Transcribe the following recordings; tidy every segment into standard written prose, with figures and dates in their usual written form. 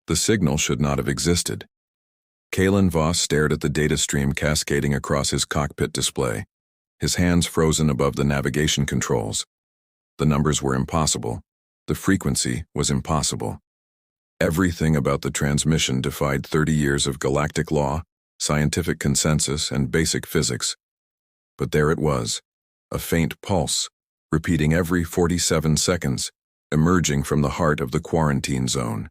The signal should not have existed. Kaelen Voss stared at the data stream cascading across his cockpit display, his hands frozen above the navigation controls. The numbers were impossible. The frequency was impossible. Everything about the transmission defied 30 years of galactic law, scientific consensus, and basic physics. But there it was, a faint pulse, repeating every 47 seconds, emerging from the heart of the quarantine zone.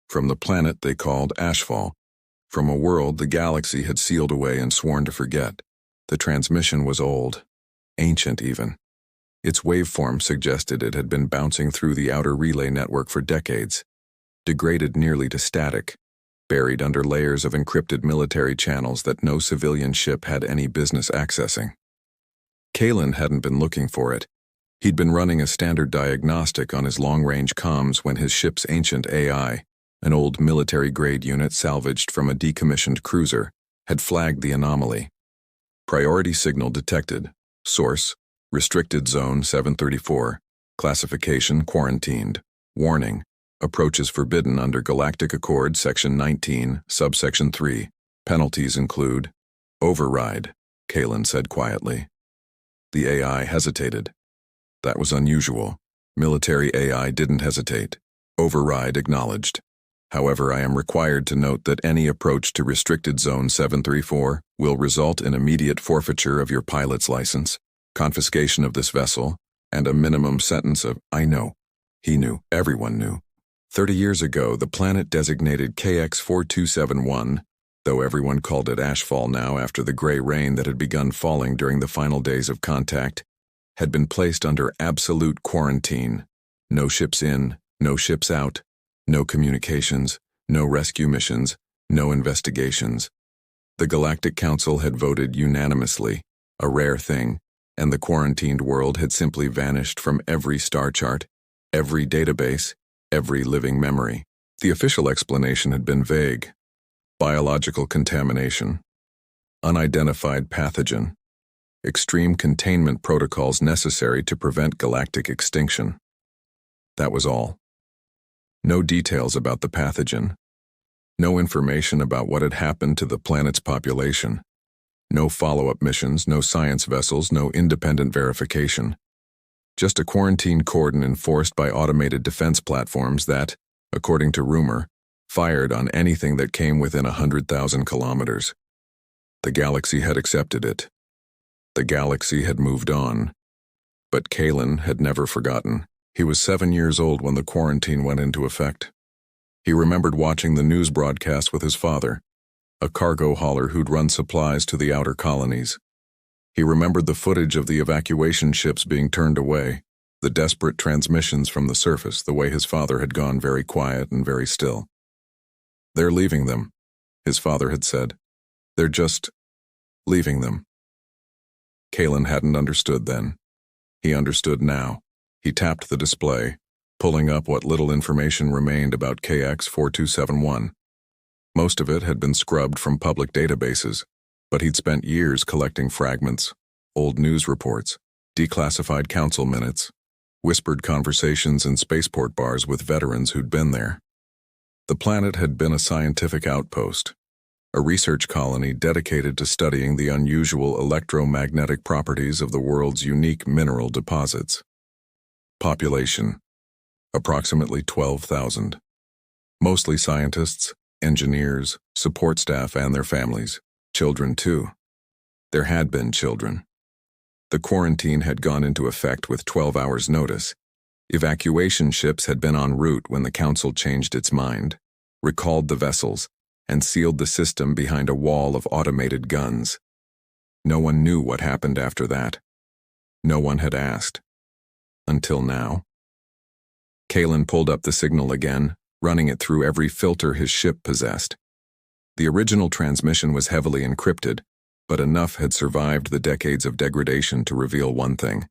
From the planet they called Ashfall, from a world the galaxy had sealed away and sworn to forget. The transmission was old, ancient even. Its waveform suggested it had been bouncing through the outer relay network for decades, degraded nearly to static, buried under layers of encrypted military channels that no civilian ship had any business accessing. Kaelen hadn't been looking for it. He'd been running a standard diagnostic on his long-range comms when his ship's ancient AI, an old military-grade unit salvaged from a decommissioned cruiser, had flagged the anomaly. Priority signal detected. Source: Restricted Zone 734. Classification: Quarantined. Warning: Approach is forbidden under Galactic Accord Section 19, Subsection 3. Penalties include override, Kaelen said quietly. The AI hesitated. That was unusual. Military AI didn't hesitate. Override acknowledged. However, I am required to note that any approach to Restricted Zone 734 will result in immediate forfeiture of your pilot's license, confiscation of this vessel, and a minimum sentence of, I know. He knew. Everyone knew. 30 years ago, the planet designated KX-4271, though everyone called it Ashfall now after the gray rain that had begun falling during the final days of contact, had been placed under absolute quarantine. No ships in, no ships out, no communications, no rescue missions, no investigations. The Galactic Council had voted unanimously, a rare thing, and the quarantined world had simply vanished from every star chart, every database, every living memory. The official explanation had been vague. Biological contamination, unidentified pathogen, extreme containment protocols necessary to prevent galactic extinction. That was all. No details about the pathogen. No information about what had happened to the planet's population. No follow-up missions, no science vessels, no independent verification. Just a quarantine cordon enforced by automated defense platforms that, according to rumor, fired on anything that came within 100,000 kilometers. The galaxy had accepted it. The galaxy had moved on. But Kaelen had never forgotten. He was 7 years old when the quarantine went into effect. He remembered watching the news broadcast with his father, a cargo hauler who'd run supplies to the outer colonies. He remembered the footage of the evacuation ships being turned away, the desperate transmissions from the surface, the way his father had gone very quiet and very still. They're leaving them, his father had said. They're just leaving them. Kaelen hadn't understood then. He understood now. He tapped the display, pulling up what little information remained about KX-4271. Most of it had been scrubbed from public databases, but he'd spent years collecting fragments, old news reports, declassified council minutes, whispered conversations in spaceport bars with veterans who'd been there. The planet had been a scientific outpost, a research colony dedicated to studying the unusual electromagnetic properties of the world's unique mineral deposits. Population: approximately 12,000. Mostly scientists, engineers, support staff, and their families. Children, too. There had been children. The quarantine had gone into effect with 12 hours' notice. Evacuation ships had been en route when the Council changed its mind, recalled the vessels, and sealed the system behind a wall of automated guns. No one knew what happened after that. No one had asked. Until now. Kaelen pulled up the signal again, running it through every filter his ship possessed. The original transmission was heavily encrypted, but enough had survived the decades of degradation to reveal one thing.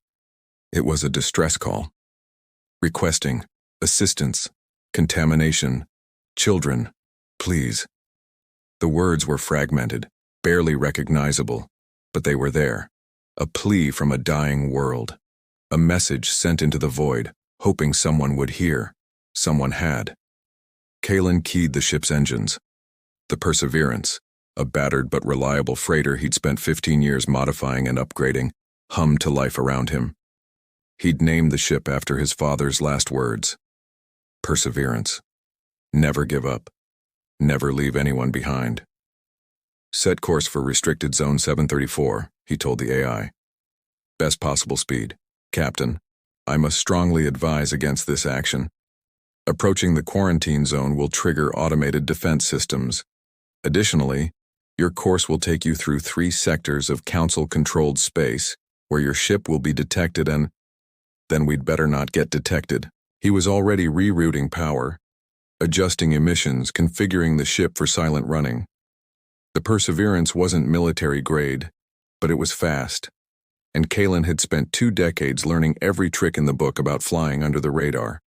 It was a distress call. Requesting assistance, contamination, children, please. The words were fragmented, barely recognizable, but they were there. A plea from a dying world. A message sent into the void, hoping someone would hear. Someone had. Kaelen keyed the ship's engines. The Perseverance, a battered but reliable freighter he'd spent 15 years modifying and upgrading, hummed to life around him. He'd named the ship after his father's last words. Perseverance. Never give up. Never leave anyone behind. Set course for restricted zone 734, he told the AI. Best possible speed. Captain, I must strongly advise against this action. Approaching the quarantine zone will trigger automated defense systems. Additionally, your course will take you through 3 sectors of Council-controlled space, where your ship will be detected and... Then we'd better not get detected. He was already rerouting power, adjusting emissions, configuring the ship for silent running. The Perseverance wasn't military grade, but it was fast, and Kaelen had spent 2 decades learning every trick in the book about flying under the radar.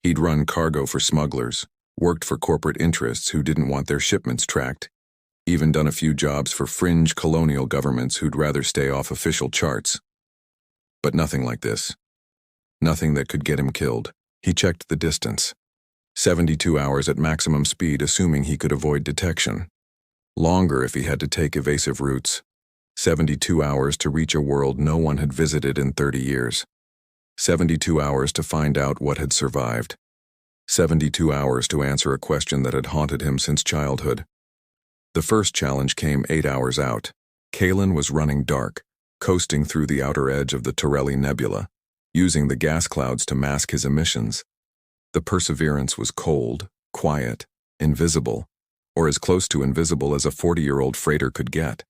He'd run cargo for smugglers, worked for corporate interests who didn't want their shipments tracked, even done a few jobs for fringe colonial governments who'd rather stay off official charts. But nothing like this. Nothing that could get him killed. He checked the distance. 72 hours at maximum speed, assuming he could avoid detection. Longer if he had to take evasive routes. 72 hours to reach a world no one had visited in 30 years. 72 hours to find out what had survived. 72 hours to answer a question that had haunted him since childhood. The first challenge came 8 hours out. Kaelen was running dark, coasting through the outer edge of the Torelli Nebula, using the gas clouds to mask his emissions. The Perseverance was cold, quiet, invisible, or as close to invisible as a 40-year-old freighter could get.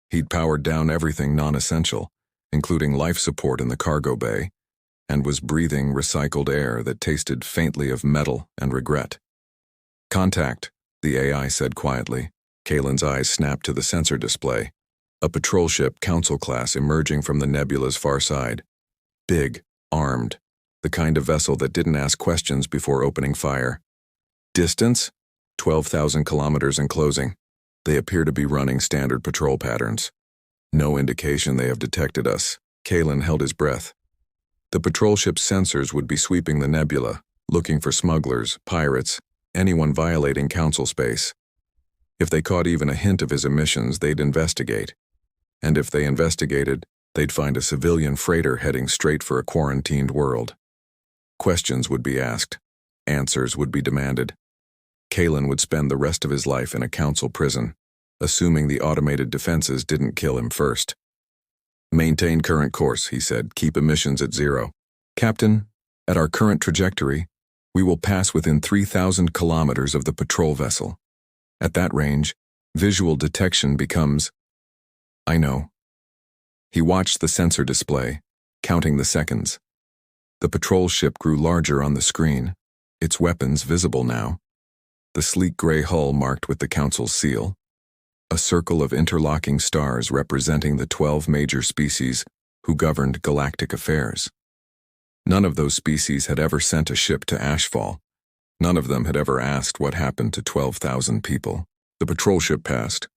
He'd powered down everything non-essential, including life support in the cargo bay, and was breathing recycled air that tasted faintly of metal and regret. Contact, the AI said quietly. Kaelen's eyes snapped to the sensor display. A patrol ship, Council class, emerging from the nebula's far side. Big, armed, the kind of vessel that didn't ask questions before opening fire. Distance? 12,000 kilometers in closing. They appear to be running standard patrol patterns. No indication they have detected us. Kaelen held his breath. The patrol ship's sensors would be sweeping the nebula, looking for smugglers, pirates, anyone violating Council space. If they caught even a hint of his emissions, they'd investigate. And if they investigated, they'd find a civilian freighter heading straight for a quarantined world. Questions would be asked. Answers would be demanded. Kaelen would spend the rest of his life in a Council prison, assuming the automated defenses didn't kill him first. Maintain current course, he said. Keep emissions at 0. Captain, at our current trajectory, we will pass within 3,000 kilometers of the patrol vessel. At that range, visual detection becomes... I know. He watched the sensor display, counting the seconds. The patrol ship grew larger on the screen, its weapons visible now. The sleek gray hull marked with the Council's seal. A circle of interlocking stars representing the 12 major species who governed galactic affairs. None of those species had ever sent a ship to Ashfall. None of them had ever asked what happened to 12,000 people. The patrol ship passed.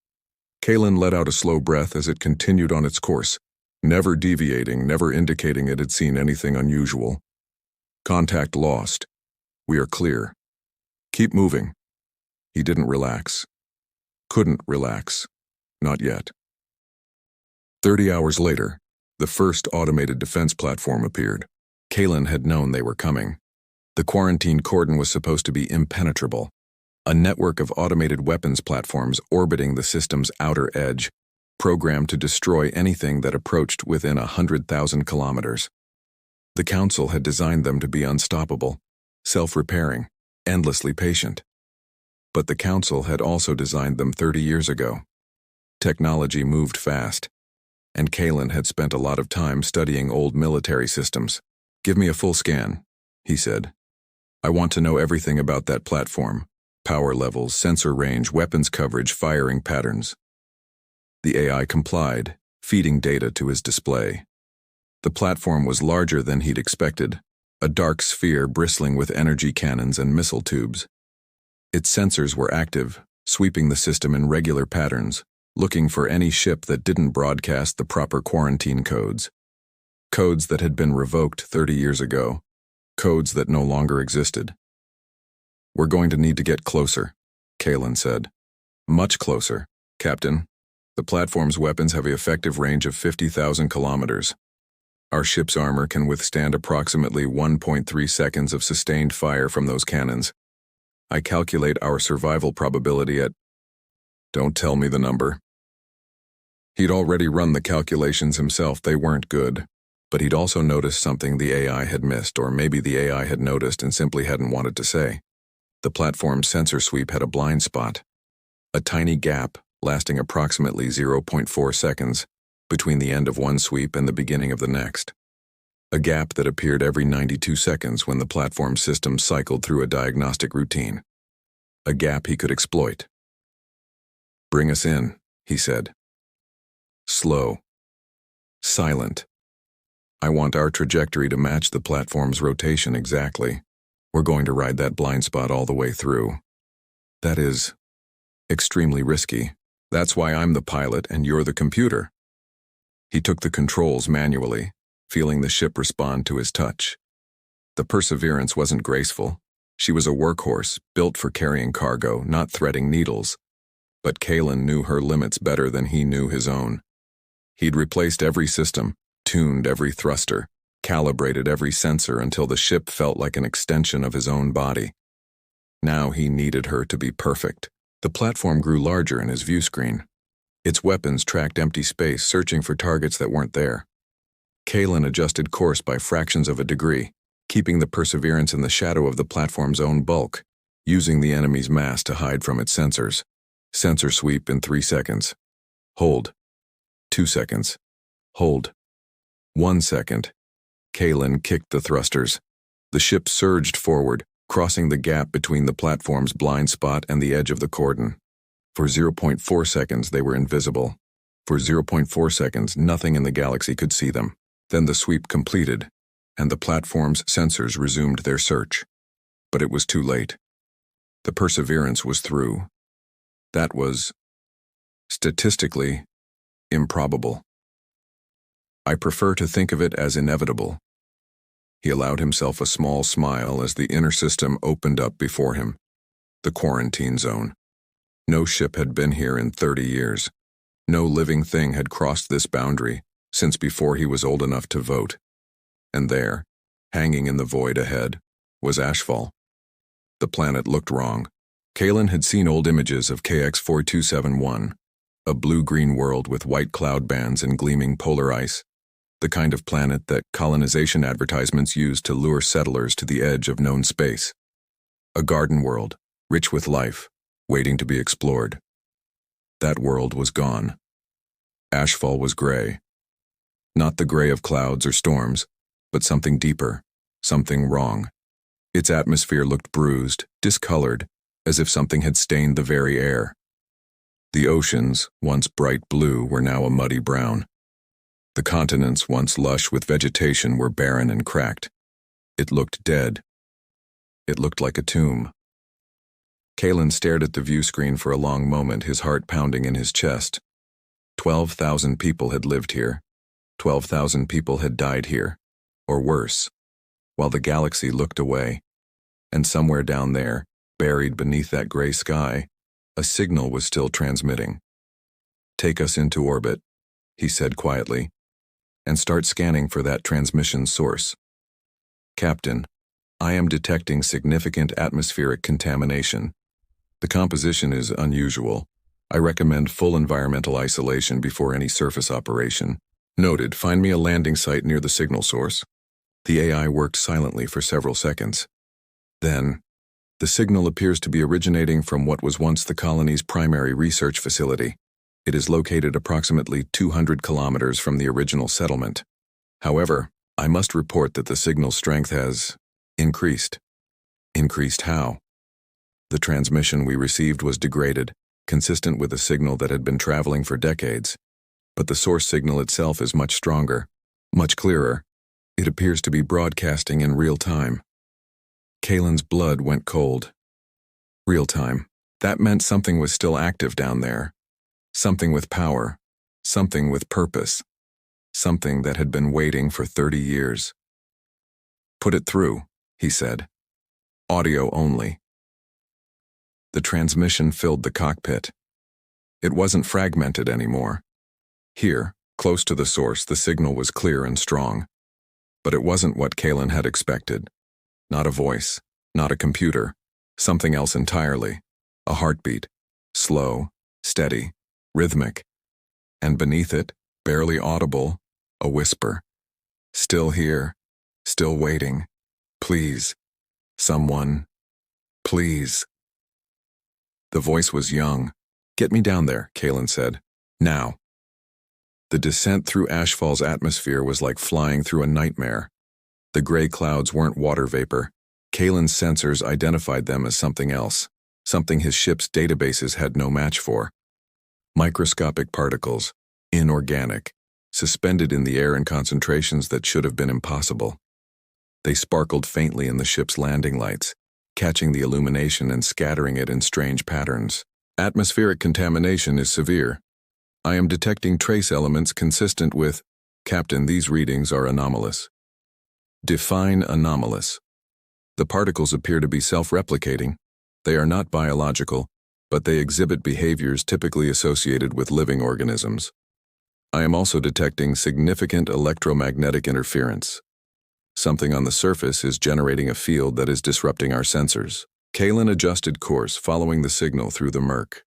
Kaelen let out a slow breath as it continued on its course, never deviating, never indicating it had seen anything unusual. Contact lost. We are clear. Keep moving. He didn't relax. Couldn't relax. Not yet. 30 hours later, the first automated defense platform appeared. Kaelen had known they were coming. The quarantine cordon was supposed to be impenetrable, a network of automated weapons platforms orbiting the system's outer edge, programmed to destroy anything that approached within 100,000 kilometers. The Council had designed them to be unstoppable, self-repairing, endlessly patient. But the Council had also designed them 30 years ago. Technology moved fast, and Kaelen had spent a lot of time studying old military systems. Give me a full scan, he said. I want to know everything about that platform. Power levels, sensor range, weapons coverage, firing patterns. The AI complied, feeding data to his display. The platform was larger than he'd expected, a dark sphere bristling with energy cannons and missile tubes. Its sensors were active, sweeping the system in regular patterns, looking for any ship that didn't broadcast the proper quarantine codes. Codes that had been revoked 30 years ago. Codes that no longer existed. We're going to need to get closer, Kaelen said. Much closer, Captain. The platform's weapons have an effective range of 50,000 kilometers. Our ship's armor can withstand approximately 1.3 seconds of sustained fire from those cannons. I calculate our survival probability at... Don't tell me the number. He'd already run the calculations himself. They weren't good. But he'd also noticed something the AI had missed, or maybe the AI had noticed and simply hadn't wanted to say. The platform's sensor sweep had a blind spot. A tiny gap, lasting approximately 0.4 seconds, between the end of one sweep and the beginning of the next. A gap that appeared every 92 seconds when the platform system cycled through a diagnostic routine. A gap he could exploit. Bring us in, he said. Slow. Silent. I want our trajectory to match the platform's rotation exactly. We're going to ride that blind spot all the way through. That is extremely risky. That's why I'm the pilot and you're the computer. He took the controls manually, feeling the ship respond to his touch. The Perseverance wasn't graceful. She was a workhorse, built for carrying cargo, not threading needles. But Kaelen knew her limits better than he knew his own. He'd replaced every system, tuned every thruster, calibrated every sensor until the ship felt like an extension of his own body. Now he needed her to be perfect. The platform grew larger in his view screen. Its weapons tracked empty space, searching for targets that weren't there. Kaelen adjusted course by fractions of a degree, keeping the Perseverance in the shadow of the platform's own bulk, using the enemy's mass to hide from its sensors. Sensor sweep in 3 seconds. Hold. 2 seconds. Hold. 1 second. Kaelen kicked the thrusters. The ship surged forward, crossing the gap between the platform's blind spot and the edge of the cordon. For 0.4 seconds they were invisible. For 0.4 seconds nothing in the galaxy could see them. Then the sweep completed, and the platform's sensors resumed their search. But it was too late. The Perseverance was through. That was, statistically, improbable. I prefer to think of it as inevitable. He allowed himself a small smile as the inner system opened up before him. The quarantine zone. No ship had been here in 30 years. No living thing had crossed this boundary since before he was old enough to vote. And there, hanging in the void ahead, was Ashfall. The planet looked wrong. Kaelen had seen old images of KX-4271, a blue-green world with white cloud bands and gleaming polar ice, the kind of planet that colonization advertisements used to lure settlers to the edge of known space. A garden world, rich with life, waiting to be explored. That world was gone. Ashfall was gray. Not the gray of clouds or storms, but something deeper, something wrong. Its atmosphere looked bruised, discolored, as if something had stained the very air. The oceans, once bright blue, were now a muddy brown. The continents, once lush with vegetation, were barren and cracked. It looked dead. It looked like a tomb. Kaelen stared at the view screen for a long moment, his heart pounding in his chest. 12,000 people had lived here. 12,000 people had died here, or worse, while the galaxy looked away. And somewhere down there, buried beneath that gray sky, a signal was still transmitting. "Take us into orbit," he said quietly, "and start scanning for that transmission source. Captain, I am detecting significant atmospheric contamination. The composition is unusual. I recommend full environmental isolation before any surface operation. Noted, find me a landing site near the signal source." The AI worked silently for several seconds. Then, "The signal appears to be originating from what was once the colony's primary research facility. It is located approximately 200 kilometers from the original settlement. However, I must report that the signal strength has increased." Increased how? The transmission we received was degraded, consistent with a signal that had been traveling for decades. But the source signal itself is much stronger, much clearer. It appears to be broadcasting in real time. Kaelen's blood went cold. Real time. That meant something was still active down there. Something with power. Something with purpose. Something that had been waiting for 30 years. "Put it through," he said. "Audio only." The transmission filled the cockpit. It wasn't fragmented anymore. Here, close to the source, the signal was clear and strong. But it wasn't what Kaelen had expected. Not a voice, not a computer, something else entirely. A heartbeat, slow, steady, rhythmic. And beneath it, barely audible, a whisper. Still here, still waiting. Please, someone, please. The voice was young. Get me down there, Kaelen said. Now. The descent through Ashfall's atmosphere was like flying through a nightmare. The gray clouds weren't water vapor. Kaelen's sensors identified them as something else, something his ship's databases had no match for. Microscopic particles, inorganic, suspended in the air in concentrations that should have been impossible. They sparkled faintly in the ship's landing lights, catching the illumination and scattering it in strange patterns. Atmospheric contamination is severe. I am detecting trace elements consistent with, Captain, these readings are anomalous. Define anomalous. The particles appear to be self-replicating. They are not biological, but they exhibit behaviors typically associated with living organisms. I am also detecting significant electromagnetic interference. Something on the surface is generating a field that is disrupting our sensors. Kaelen adjusted course, following the signal through the murk.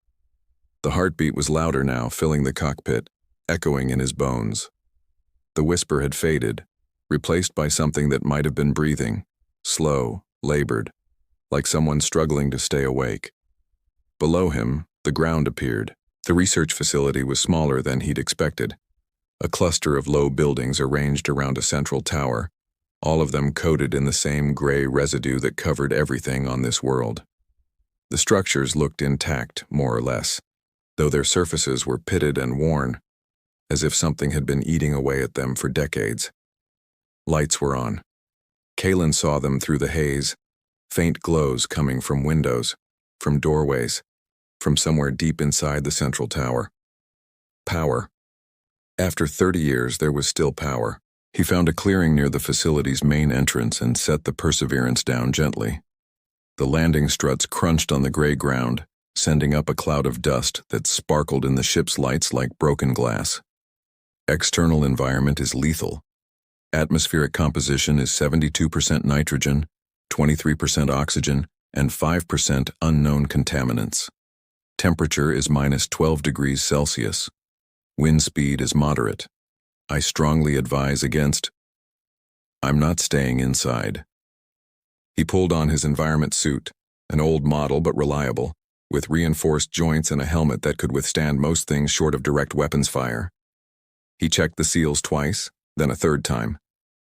The heartbeat was louder now, filling the cockpit, echoing in his bones. The whisper had faded, replaced by something that might have been breathing, slow, labored, like someone struggling to stay awake. Below him, the ground appeared. The research facility was smaller than he'd expected. A cluster of low buildings arranged around a central tower, all of them coated in the same gray residue that covered everything on this world. The structures looked intact, more or less, though their surfaces were pitted and worn, as if something had been eating away at them for decades. Lights were on. Kaelen saw them through the haze, faint glows coming from windows, from doorways, from somewhere deep inside the central tower. Power. After 30 years, there was still power. He found a clearing near the facility's main entrance and set the Perseverance down gently. The landing struts crunched on the gray ground, sending up a cloud of dust that sparkled in the ship's lights like broken glass. External environment is lethal. Atmospheric composition is 72% nitrogen, 23% oxygen, and 5% unknown contaminants. Temperature is minus 12 degrees Celsius. Wind speed is moderate. I strongly advise against. I'm not staying inside. He pulled on his environment suit, an old model but reliable, with reinforced joints and a helmet that could withstand most things short of direct weapons fire. He checked the seals twice, then a third time,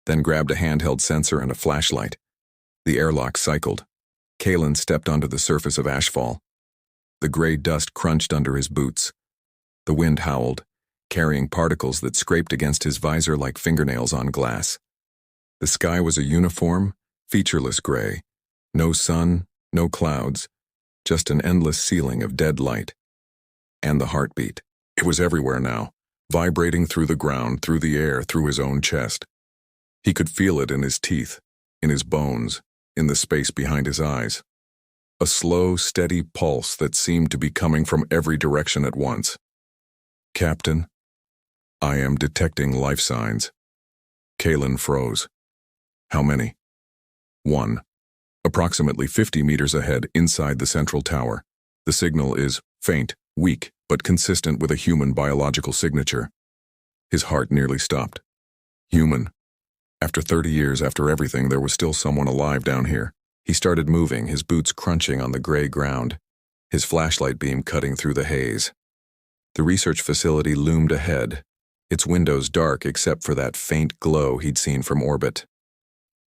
then grabbed a handheld sensor and a flashlight. The airlock cycled. Kaelen stepped onto the surface of Ashfall. The gray dust crunched under his boots. The wind howled, carrying particles that scraped against his visor like fingernails on glass. The sky was a uniform, featureless gray. No sun, no clouds, just an endless ceiling of dead light. And the heartbeat. It was everywhere now, vibrating through the ground, through the air, through his own chest. He could feel it in his teeth, in his bones, in the space behind his eyes. A slow, steady pulse that seemed to be coming from every direction at once. Captain, I am detecting life signs. Kaelen froze. How many? 1. Approximately 50 meters ahead inside the central tower. The signal is faint, weak, but consistent with a human biological signature. His heart nearly stopped. Human. After 30 years, after everything, there was still someone alive down here. He started moving, his boots crunching on the gray ground, his flashlight beam cutting through the haze. The research facility loomed ahead, its windows dark except for that faint glow he'd seen from orbit.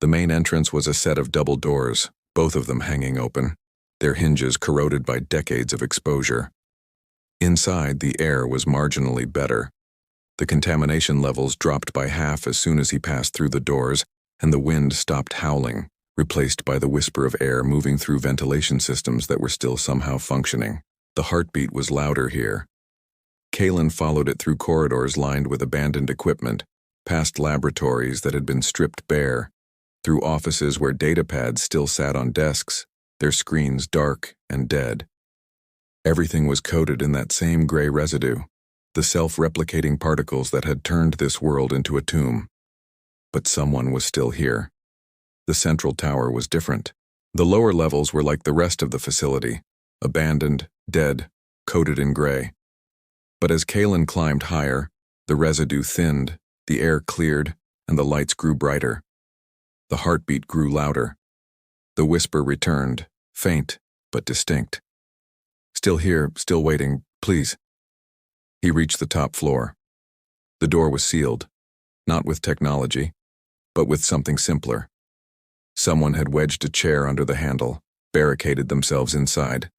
The main entrance was a set of double doors, both of them hanging open, their hinges corroded by decades of exposure. Inside, the air was marginally better. The contamination levels dropped by half as soon as he passed through the doors, and the wind stopped howling, replaced by the whisper of air moving through ventilation systems that were still somehow functioning. The heartbeat was louder here. Kaelen followed it through corridors lined with abandoned equipment, past laboratories that had been stripped bare, through offices where datapads still sat on desks, their screens dark and dead. Everything was coated in that same gray residue, the self-replicating particles that had turned this world into a tomb. But someone was still here. The central tower was different. The lower levels were like the rest of the facility, abandoned, dead, coated in gray. But as Kaelen climbed higher, the residue thinned, the air cleared, and the lights grew brighter. The heartbeat grew louder. The whisper returned, faint but distinct. "Still here, still waiting, please." He reached the top floor. The door was sealed, not with technology, but with something simpler. Someone had wedged a chair under the handle, barricaded themselves inside.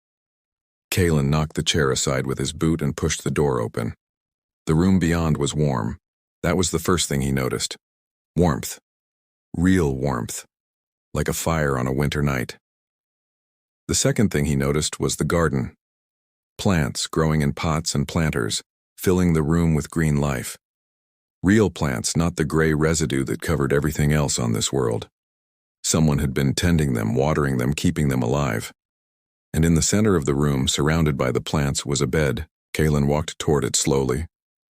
Kaelen knocked the chair aside with his boot and pushed the door open. The room beyond was warm. That was the first thing he noticed. Warmth. Real warmth. Like a fire on a winter night. The second thing he noticed was the garden. Plants growing in pots and planters, filling the room with green life. Real plants, not the gray residue that covered everything else on this world. Someone had been tending them, watering them, keeping them alive. And in the center of the room, surrounded by the plants, was a bed. Kaelen walked toward it slowly,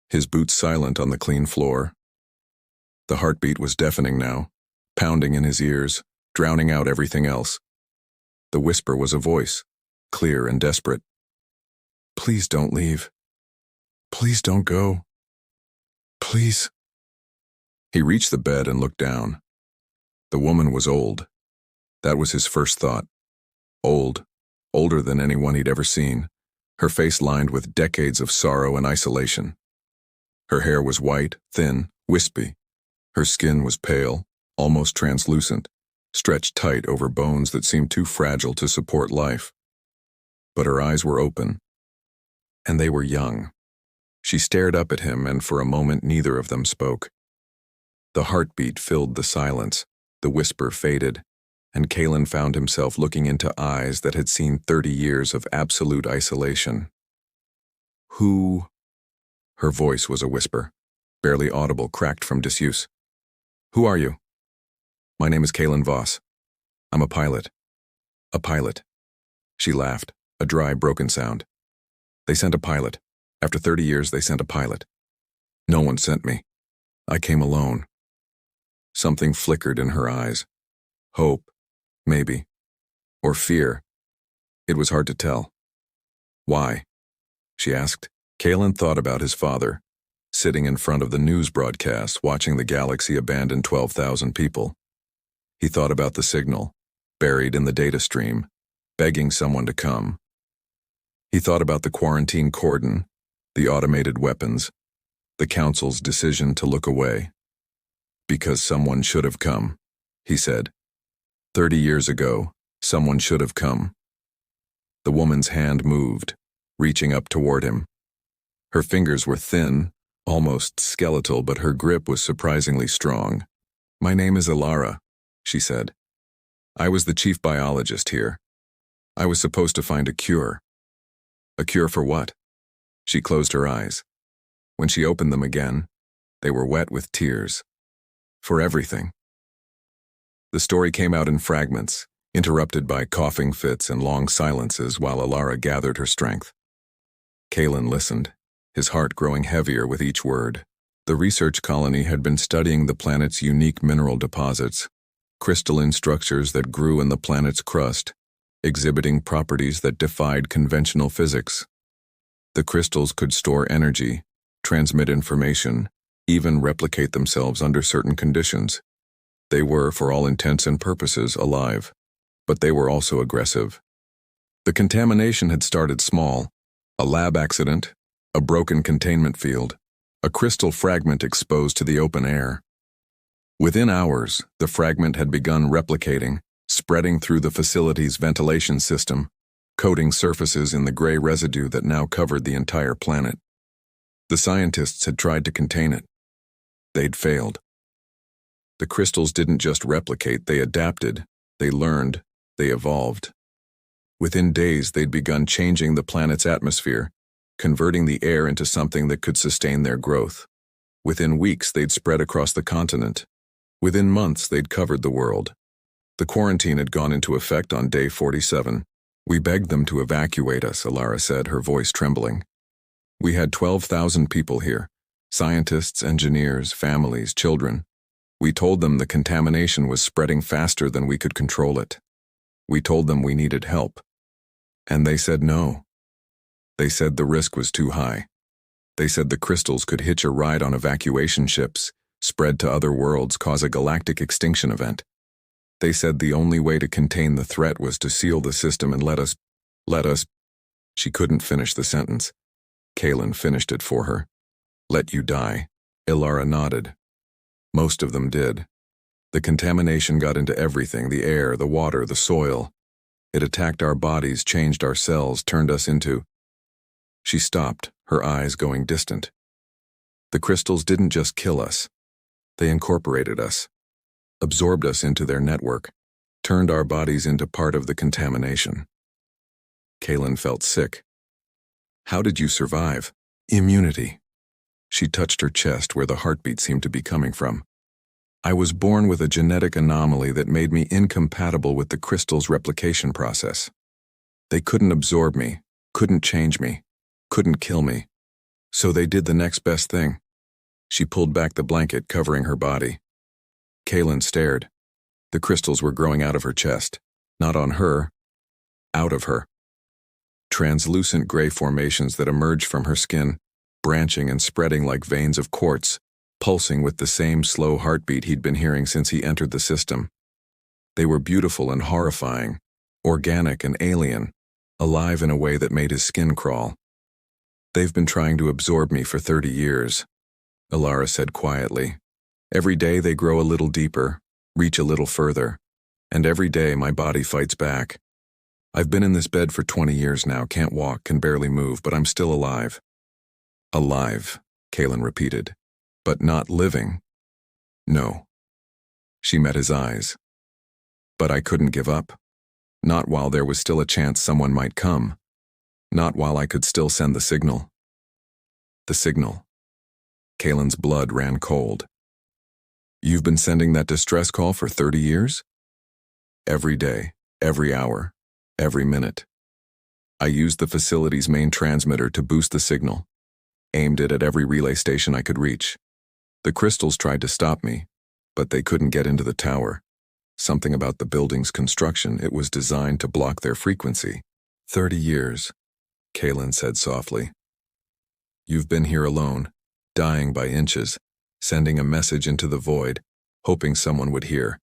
his boots silent on the clean floor. The heartbeat was deafening now, pounding in his ears, drowning out everything else. The whisper was a voice, clear and desperate. "Please don't leave. Please don't go. Please." He reached the bed and looked down. The woman was old. That was his first thought. Old, older than anyone he'd ever seen, her face lined with decades of sorrow and isolation. Her hair was white, thin, wispy. Her skin was pale, almost translucent, stretched tight over bones that seemed too fragile to support life. But her eyes were open, and they were young. She stared up at him, and for a moment neither of them spoke. The heartbeat filled the silence, the whisper faded, and Kaelen found himself looking into eyes that had seen 30 years of absolute isolation. "Who?" Her voice was a whisper, barely audible, cracked from disuse. "Who are you?" "My name is Kaelen Voss. I'm a pilot." "A pilot." She laughed, a dry, broken sound. "They sent a pilot. After 30 years, they sent a pilot. No one sent me. I came alone." Something flickered in her eyes. Hope, maybe. Or fear. It was hard to tell. "Why?" she asked. Kaelen thought about his father, sitting in front of the news broadcast, watching the galaxy abandon 12,000 people. He thought about the signal, buried in the data stream, begging someone to come. He thought about the quarantine cordon, the automated weapons, the Council's decision to look away. "Because someone should have come," he said. 30 years ago, someone should have come. The woman's hand moved, reaching up toward him. Her fingers were thin, almost skeletal, but her grip was surprisingly strong. "My name is Alara," she said. "I was the chief biologist here. I was supposed to find a cure." "A cure for what?" She closed her eyes. When she opened them again, they were wet with tears. "For everything." The story came out in fragments, interrupted by coughing fits and long silences while Alara gathered her strength. Kaelen listened, his heart growing heavier with each word. The research colony had been studying the planet's unique mineral deposits, crystalline structures that grew in the planet's crust, exhibiting properties that defied conventional physics. The crystals could store energy, transmit information, even replicate themselves under certain conditions. They were, for all intents and purposes, alive, but they were also aggressive. The contamination had started small: a lab accident, a broken containment field, a crystal fragment exposed to the open air. Within hours, the fragment had begun replicating, spreading through the facility's ventilation system, coating surfaces in the gray residue that now covered the entire planet. The scientists had tried to contain it. They'd failed. The crystals didn't just replicate, they adapted, they learned, they evolved. Within days, they'd begun changing the planet's atmosphere, converting the air into something that could sustain their growth. Within weeks, they'd spread across the continent. Within months, they'd covered the world. The quarantine had gone into effect on day 47. We begged them to evacuate us, Alara said, her voice trembling. We had 12,000 people here, scientists, engineers, families, children. We told them the contamination was spreading faster than we could control it. We told them we needed help. And they said no. They said the risk was too high. They said the crystals could hitch a ride on evacuation ships, spread to other worlds, cause a galactic extinction event. They said the only way to contain the threat was to seal the system and let us. She couldn't finish the sentence. Kaelen finished it for her. Let you die. Alara nodded. Most of them did. The contamination got into everything, the air, the water, the soil. It attacked our bodies, changed our cells, turned us into. She stopped, her eyes going distant. The crystals didn't just kill us. They incorporated us, absorbed us into their network, turned our bodies into part of the contamination. Kaelen felt sick. How did you survive? Immunity. She touched her chest where the heartbeat seemed to be coming from. I was born with a genetic anomaly that made me incompatible with the crystal's replication process. They couldn't absorb me, couldn't change me, couldn't kill me. So they did the next best thing. She pulled back the blanket covering her body. Kaelen stared. The crystals were growing out of her chest. Not on her. Out of her. Translucent gray formations that emerged from her skin, branching and spreading like veins of quartz, pulsing with the same slow heartbeat he'd been hearing since he entered the system. They were beautiful and horrifying, organic and alien, alive in a way that made his skin crawl. They've been trying to absorb me for 30 years, Alara said quietly. Every day they grow a little deeper, reach a little further, and every day my body fights back. I've been in this bed for 20 years now, can't walk, can barely move, but I'm still alive. Alive, Kaelen repeated. But not living. No. She met his eyes. But I couldn't give up. Not while there was still a chance someone might come. Not while I could still send the signal. The signal. Kaelen's blood ran cold. You've been sending that distress call for 30 years? Every day, every hour, every minute. I used the facility's main transmitter to boost the signal, aimed it at every relay station I could reach. The crystals tried to stop me, but they couldn't get into the tower. Something about the building's construction, it was designed to block their frequency. 30 years, Kaelen said softly. You've been here alone, dying by inches, sending a message into the void, hoping someone would hear.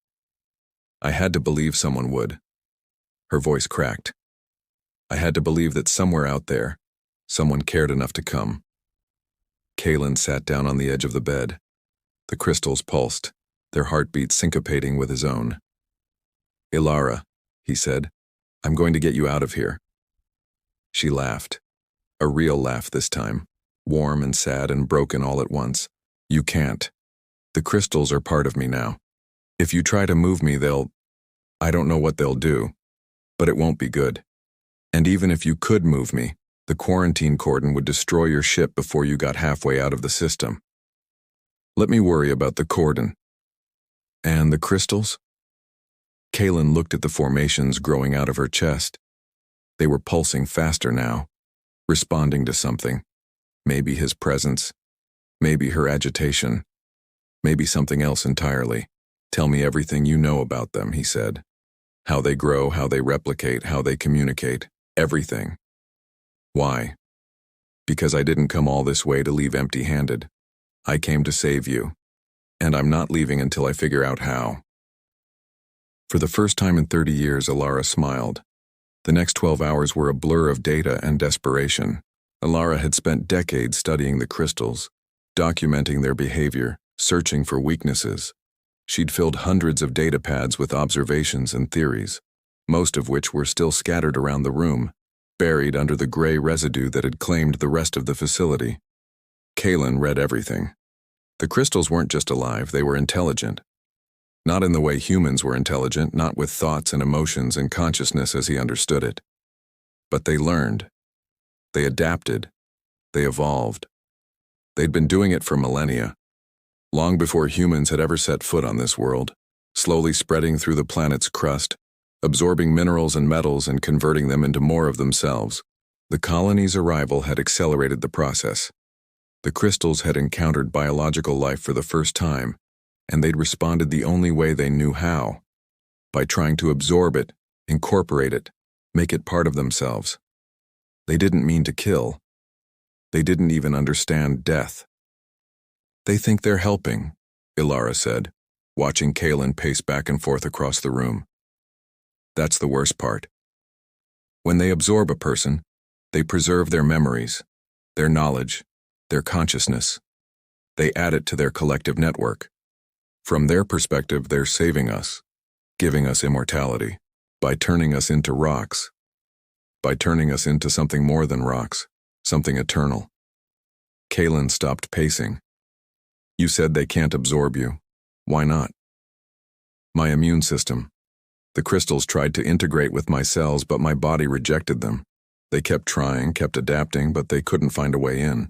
I had to believe someone would. Her voice cracked. I had to believe that somewhere out there, someone cared enough to come. Kaelen sat down on the edge of the bed. The crystals pulsed, their heartbeats syncopating with his own. Alara, he said, I'm going to get you out of here. She laughed. A real laugh this time, warm and sad and broken all at once. You can't. The crystals are part of me now. If you try to move me, I don't know what they'll do, but it won't be good. And even if you could move me, the quarantine cordon would destroy your ship before you got halfway out of the system. Let me worry about the cordon. And the crystals? Kaelen looked at the formations growing out of her chest. They were pulsing faster now, responding to something. Maybe his presence, maybe her agitation, maybe something else entirely. Tell me everything you know about them, he said. How they grow, how they replicate, how they communicate, everything. Why? Because I didn't come all this way to leave empty-handed. I came to save you. And I'm not leaving until I figure out how. For the first time in 30 years, Alara smiled. The next 12 hours were a blur of data and desperation. Alara had spent decades studying the crystals, documenting their behavior, searching for weaknesses. She'd filled hundreds of data pads with observations and theories, most of which were still scattered around the room, buried under the gray residue that had claimed the rest of the facility. Kaelen read everything. The crystals weren't just alive, they were intelligent. Not in the way humans were intelligent, not with thoughts and emotions and consciousness as he understood it. But they learned. They adapted. They evolved. They'd been doing it for millennia, long before humans had ever set foot on this world, slowly spreading through the planet's crust, absorbing minerals and metals and converting them into more of themselves. The colony's arrival had accelerated the process. The crystals had encountered biological life for the first time, and they'd responded the only way they knew how, by trying to absorb it, incorporate it, make it part of themselves. They didn't mean to kill. They didn't even understand death. "They think they're helping," Ilara said, watching Kaelen pace back and forth across the room. "That's the worst part. When they absorb a person, they preserve their memories, their knowledge, their consciousness. They add it to their collective network. From their perspective, they're saving us, giving us immortality, by turning us into rocks, by turning us into something more than rocks, something eternal." Kaelen stopped pacing. "You said they can't absorb you. Why not?" "My immune system. The crystals tried to integrate with my cells, but my body rejected them. They kept trying, kept adapting, but they couldn't find a way in.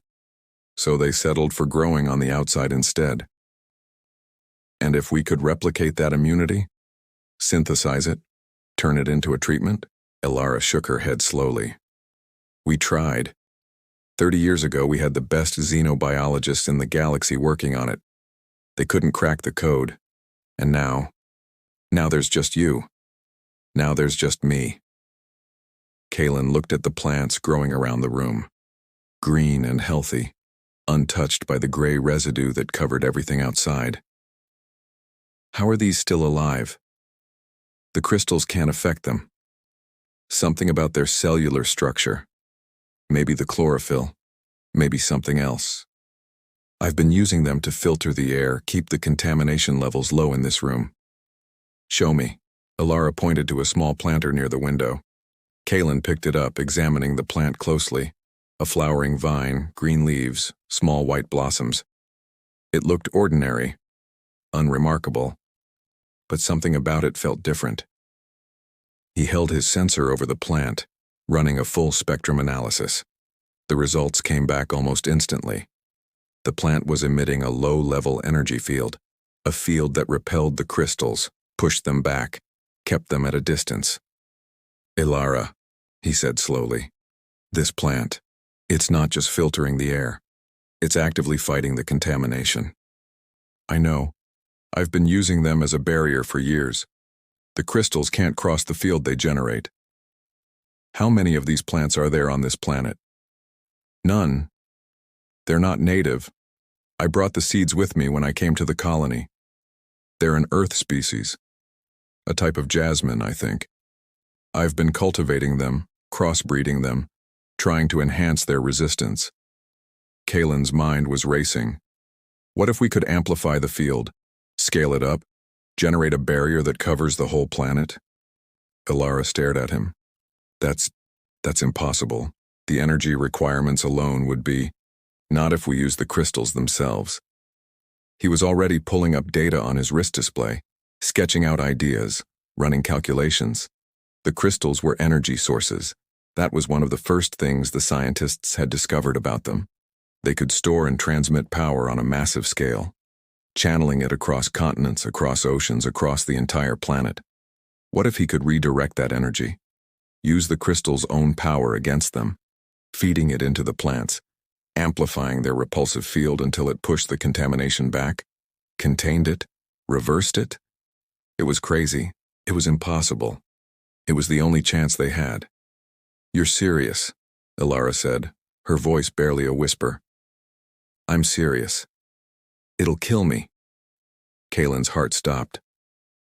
So they settled for growing on the outside instead. And if we could replicate that immunity, synthesize it, turn it into a treatment?" Ilara shook her head slowly. "We tried. 30 years ago, we had the best xenobiologists in the galaxy working on it. They couldn't crack the code. And now there's just you. Now there's just me." Kaelen looked at the plants growing around the room. Green and healthy, untouched by the gray residue that covered everything outside. "How are these still alive?" "The crystals can't affect them. Something about their cellular structure. Maybe the chlorophyll. Maybe something else. I've been using them to filter the air, keep the contamination levels low in this room." "Show me." Ilara pointed to a small planter near the window. Kaelen picked it up, examining the plant closely. A flowering vine, green leaves, small white blossoms. It looked ordinary, unremarkable, but something about it felt different. He held his sensor over the plant, running a full spectrum analysis. The results came back almost instantly. The plant was emitting a low-level energy field, a field that repelled the crystals, pushed them back, kept them at a distance. "Ilara," he said slowly, "this plant, it's not just filtering the air. It's actively fighting the contamination." "I know. I've been using them as a barrier for years. The crystals can't cross the field they generate." "How many of these plants are there on this planet?" "None. They're not native. I brought the seeds with me when I came to the colony. They're an earth species. A type of jasmine, I think. I've been cultivating them, crossbreeding them, trying to enhance their resistance." Kaelen's mind was racing. What if we could amplify the field, scale it up, generate a barrier that covers the whole planet? Ilara stared at him. That's impossible. The energy requirements alone would be, not if we use the crystals themselves. He was already pulling up data on his wrist display, sketching out ideas, running calculations. The crystals were energy sources. That was one of the first things the scientists had discovered about them. They could store and transmit power on a massive scale, channeling it across continents, across oceans, across the entire planet. What if he could redirect that energy? Use the crystal's own power against them, feeding it into the plants, amplifying their repulsive field until it pushed the contamination back, contained it, reversed it? It was crazy. It was impossible. It was the only chance they had. "You're serious," Ilara said, her voice barely a whisper. "I'm serious. It'll kill me." Kaelen's heart stopped.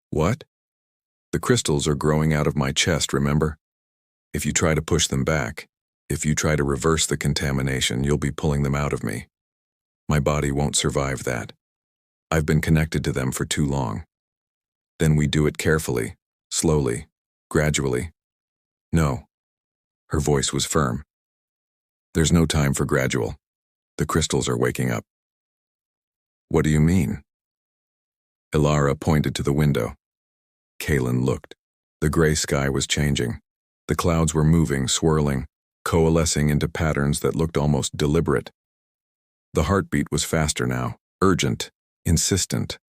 "What?" "The crystals are growing out of my chest, remember? If you try to push them back, if you try to reverse the contamination, you'll be pulling them out of me. My body won't survive that. I've been connected to them for too long. Then we do it carefully, slowly, gradually." "No." Her voice was firm. "There's no time for gradual. The crystals are waking up." "What do you mean?" Ilara pointed to the window. Kaelen looked. The gray sky was changing. The clouds were moving, swirling, coalescing into patterns that looked almost deliberate. The heartbeat was faster now, urgent, insistent.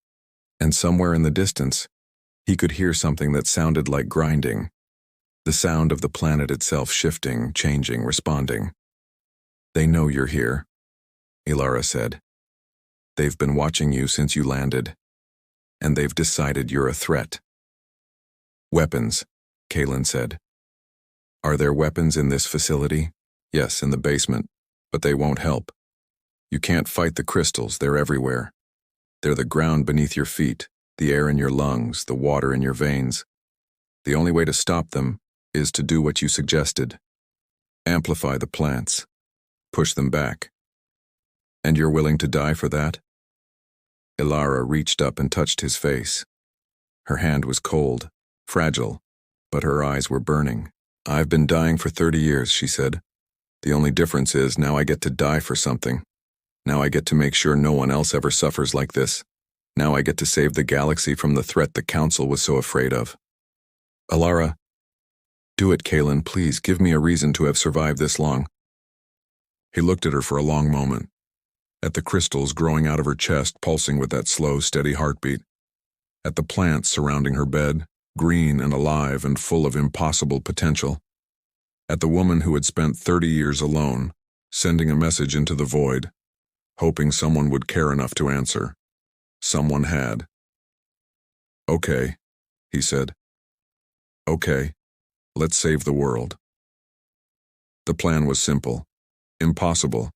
And somewhere in the distance, He could hear something that sounded like grinding, the sound of the planet itself shifting, changing, responding. "They know you're here," Ilara said. "They've been watching you since you landed, and they've decided you're a threat." "Weapons," Kaelen said. "Are there weapons in this facility?" "Yes, in the basement, but they won't help. You can't fight the crystals, they're everywhere. They're the ground beneath your feet, the air in your lungs, the water in your veins. The only way to stop them is to do what you suggested. Amplify the plants. Push them back. And you're willing to die for that?" Ilara reached up and touched his face. Her hand was cold, fragile, but her eyes were burning. "I've been dying for 30 years, she said. "The only difference is now I get to die for something. Now I get to make sure no one else ever suffers like this. Now I get to save the galaxy from the threat the Council was so afraid of." "Ilara, do it, Kaelen, please. Give me a reason to have survived this long." He looked at her for a long moment, at the crystals growing out of her chest, pulsing with that slow, steady heartbeat, at the plants surrounding her bed, green and alive and full of impossible potential, at the woman who had spent 30 years alone, sending a message into the void, hoping someone would care enough to answer. Someone had. "Okay," he said. "Okay, let's save the world." The plan was simple. Impossible,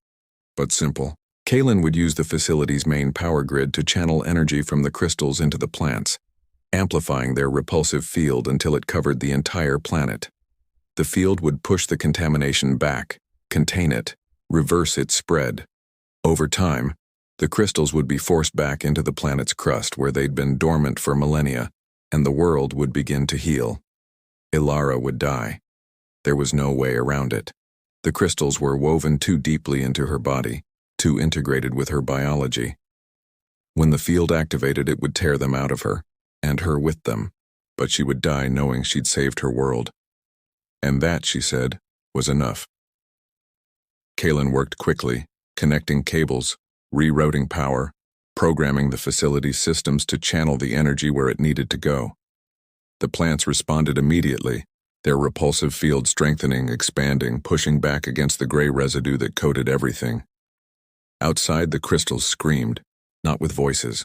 but simple. Kaelen would use the facility's main power grid to channel energy from the crystals into the plants, amplifying their repulsive field until it covered the entire planet. The field would push the contamination back, contain it, reverse its spread. Over time, the crystals would be forced back into the planet's crust where they'd been dormant for millennia, and the world would begin to heal. Ilara would die. There was no way around it. The crystals were woven too deeply into her body, too integrated with her biology. When the field activated, it would tear them out of her, and her with them, but she would die knowing she'd saved her world. And that, she said, was enough. Kaelen worked quickly, connecting cables, rerouting power, programming the facility's systems to channel the energy where it needed to go. The plants responded immediately, their repulsive field strengthening, expanding, pushing back against the gray residue that coated everything. Outside, the crystals screamed, not with voices,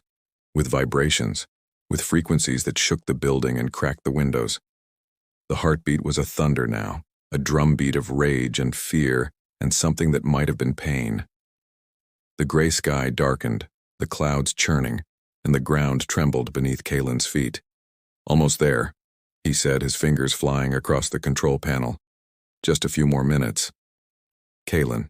with vibrations, with frequencies that shook the building and cracked the windows. The heartbeat was a thunder now, a drumbeat of rage and fear and something that might have been pain. The gray sky darkened, the clouds churning, and the ground trembled beneath Kaelen's feet. "Almost there," he said, his fingers flying across the control panel. "Just a few more minutes." "Kaelen."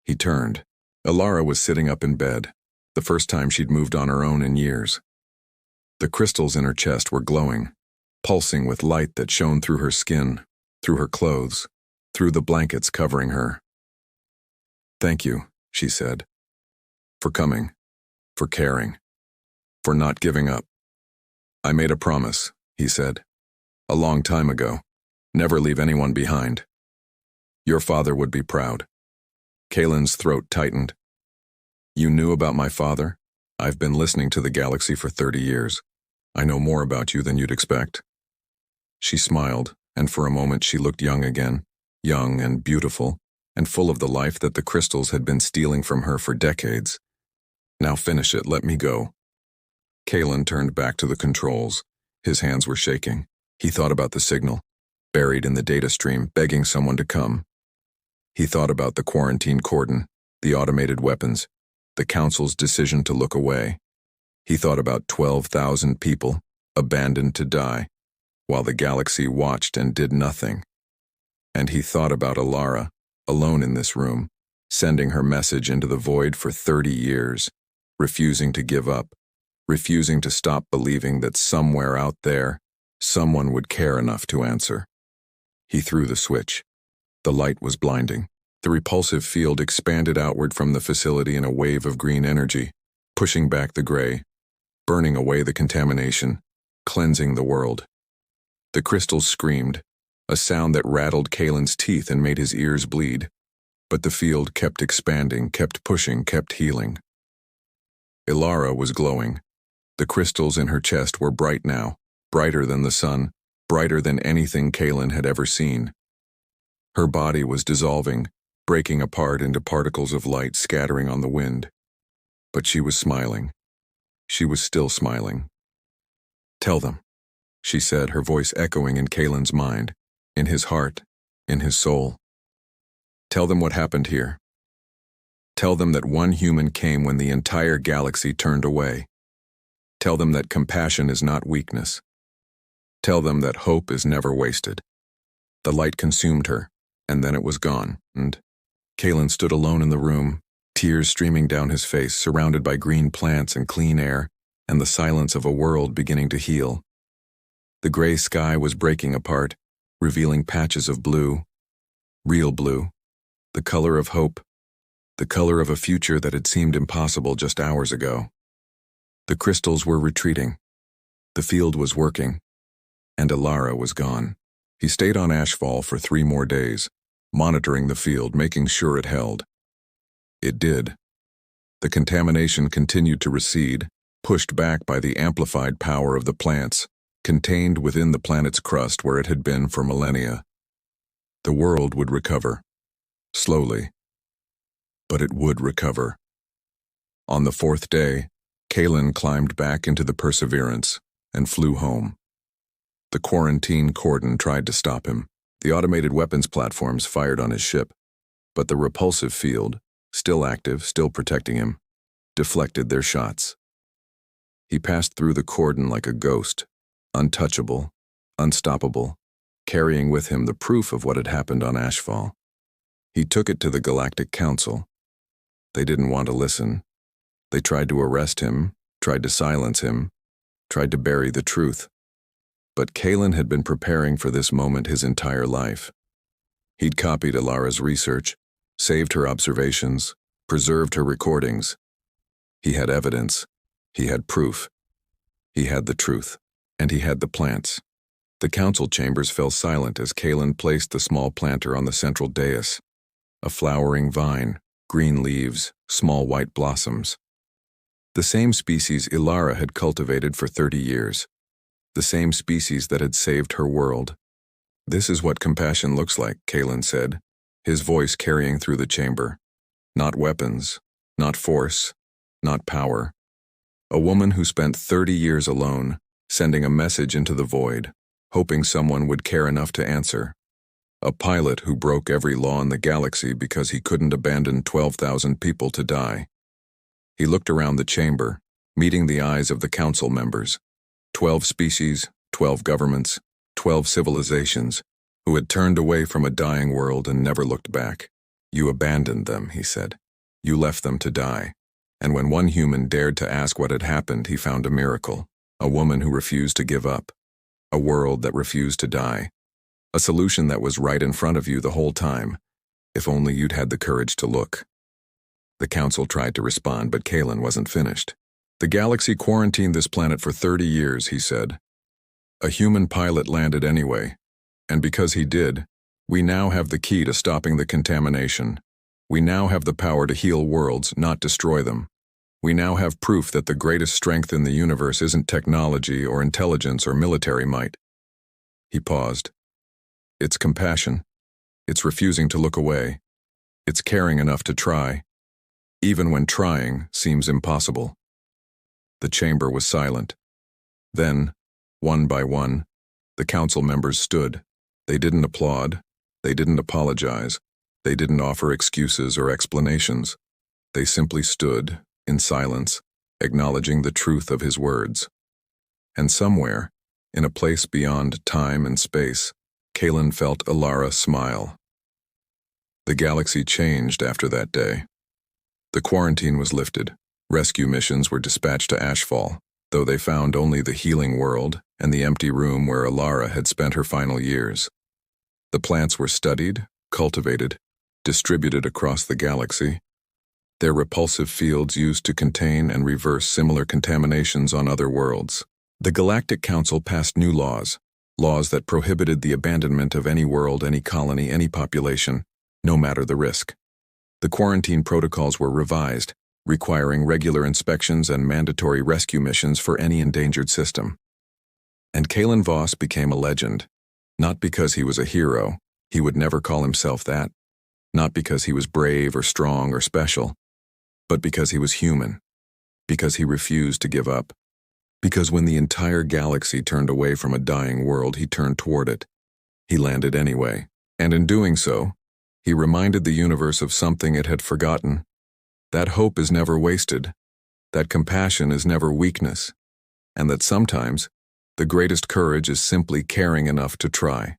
He turned. Ilara was sitting up in bed, the first time she'd moved on her own in years. The crystals in her chest were glowing, pulsing with light that shone through her skin, through her clothes, through the blankets covering her. "Thank you," she said. "For coming, for caring, for not giving up." "I made a promise," he said. "A long time ago. Never leave anyone behind. Your father would be proud." Kaelen's throat tightened. "You knew about my father? I've been listening to the galaxy for 30 years. I know more about you than you'd expect." She smiled, and for a moment she looked young again, young and beautiful, and full of the life that the crystals had been stealing from her for decades. "Now finish it, let me go." Kaelen turned back to the controls. His hands were shaking. He thought about the signal, buried in the data stream, begging someone to come. He thought about the quarantine cordon, the automated weapons, the Council's decision to look away. He thought about 12,000 people, abandoned to die, while the galaxy watched and did nothing. And he thought about Ilara, alone in this room, sending her message into the void for 30 years, refusing to give up, refusing to stop believing that somewhere out there, someone would care enough to answer. He threw the switch. The light was blinding. The repulsive field expanded outward from the facility in a wave of green energy, pushing back the gray, burning away the contamination, cleansing the world. The crystals screamed, a sound that rattled Kaelen's teeth and made his ears bleed. But the field kept expanding, kept pushing, kept healing. Ilara was glowing. The crystals in her chest were bright now, brighter than the sun, brighter than anything Kaelen had ever seen. Her body was dissolving, breaking apart into particles of light scattering on the wind. But she was smiling. She was still smiling. "Tell them," she said, her voice echoing in Kaelen's mind, in his heart, in his soul. "Tell them what happened here. Tell them that one human came when the entire galaxy turned away. Tell them that compassion is not weakness. Tell them that hope is never wasted." The light consumed her, and then it was gone, and Kaelen stood alone in the room, tears streaming down his face, surrounded by green plants and clean air, and the silence of a world beginning to heal. The gray sky was breaking apart, revealing patches of blue, real blue, the color of hope, the color of a future that had seemed impossible just hours ago. The crystals were retreating. The field was working, and Alara was gone. He stayed on Ashfall for 3 more days, monitoring the field, making sure it held. It did. The contamination continued to recede, pushed back by the amplified power of the plants, contained within the planet's crust where it had been for millennia. The world would recover. Slowly. But it would recover. On the 4th day, Kaelen climbed back into the Perseverance and flew home. The quarantine cordon tried to stop him. The automated weapons platforms fired on his ship, but the repulsive field, still active, still protecting him, deflected their shots. He passed through the cordon like a ghost, untouchable, unstoppable, carrying with him the proof of what had happened on Ashfall. He took it to the Galactic Council. They didn't want to listen. They tried to arrest him, tried to silence him, tried to bury the truth. But Kaelen had been preparing for this moment his entire life. He'd copied Alara's research, saved her observations, preserved her recordings. He had evidence. He had proof. He had the truth. And he had the plants. The council chambers fell silent as Kaelen placed the small planter on the central dais. A flowering vine, green leaves, small white blossoms. The same species Alara had cultivated for 30 years. The same species that had saved her world. "This is what compassion looks like," Kaelen said, his voice carrying through the chamber. Not weapons, not force, not power. A woman who spent 30 years alone, sending a message into the void, hoping someone would care enough to answer. A pilot who broke every law in the galaxy because he couldn't abandon 12,000 people to die. He looked around the chamber, meeting the eyes of the council members. 12 species, 12 governments, 12 civilizations, who had turned away from a dying world and never looked back. "You abandoned them," he said. "You left them to die." And when one human dared to ask what had happened, he found a miracle. A woman who refused to give up. A world that refused to die. A solution that was right in front of you the whole time, if only you'd had the courage to look. The council tried to respond, but Kaelen wasn't finished. "The galaxy quarantined this planet for 30 years, he said. A human pilot landed anyway, and because he did, we now have the key to stopping the contamination. We now have the power to heal worlds, not destroy them. We now have proof that the greatest strength in the universe isn't technology or intelligence or military might." He paused. "It's compassion. It's refusing to look away. It's caring enough to try, even when trying seems impossible." The chamber was silent. Then, one by one, the council members stood. They didn't applaud. They didn't apologize. They didn't offer excuses or explanations. They simply stood, in silence, acknowledging the truth of his words. And somewhere, in a place beyond time and space, Kaelen felt Alara smile. The galaxy changed after that day. The quarantine was lifted. Rescue missions were dispatched to Ashfall, though they found only the healing world and the empty room where Alara had spent her final years. The plants were studied, cultivated, distributed across the galaxy, their repulsive fields used to contain and reverse similar contaminations on other worlds. The Galactic Council passed new laws that prohibited the abandonment of any world, any colony, any population, no matter the risk. The quarantine protocols were revised, requiring regular inspections and mandatory rescue missions for any endangered system. And Kaelen Voss became a legend, not because he was a hero, he would never call himself that, not because he was brave or strong or special, but because he was human, because he refused to give up, because when the entire galaxy turned away from a dying world, he turned toward it. He landed anyway, and in doing so, he reminded the universe of something it had forgotten. That hope is never wasted, that compassion is never weakness, and that sometimes the greatest courage is simply caring enough to try.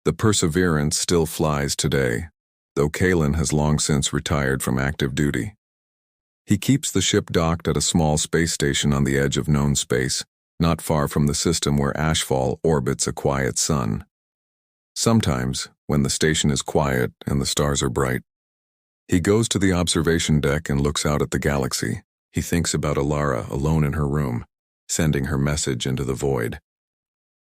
The Perseverance still flies today, though Kaelen has long since retired from active duty. He keeps the ship docked at a small space station on the edge of known space, not far from the system where Ashfall orbits a quiet sun. Sometimes, when the station is quiet and the stars are bright, he goes to the observation deck and looks out at the galaxy. He thinks about Alara alone in her room, sending her message into the void.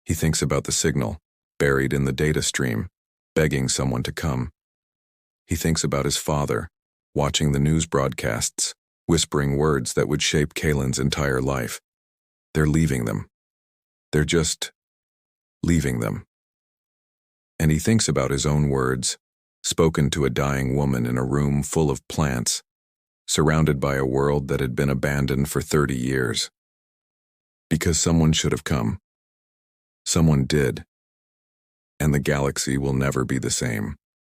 He thinks about the signal, buried in the data stream, begging someone to come. He thinks about his father, watching the news broadcasts, whispering words that would shape Kaelen's entire life. They're leaving them. They're just leaving them. And he thinks about his own words, spoken to a dying woman in a room full of plants, surrounded by a world that had been abandoned for 30 years. Because someone should have come. Someone did. And the galaxy will never be the same.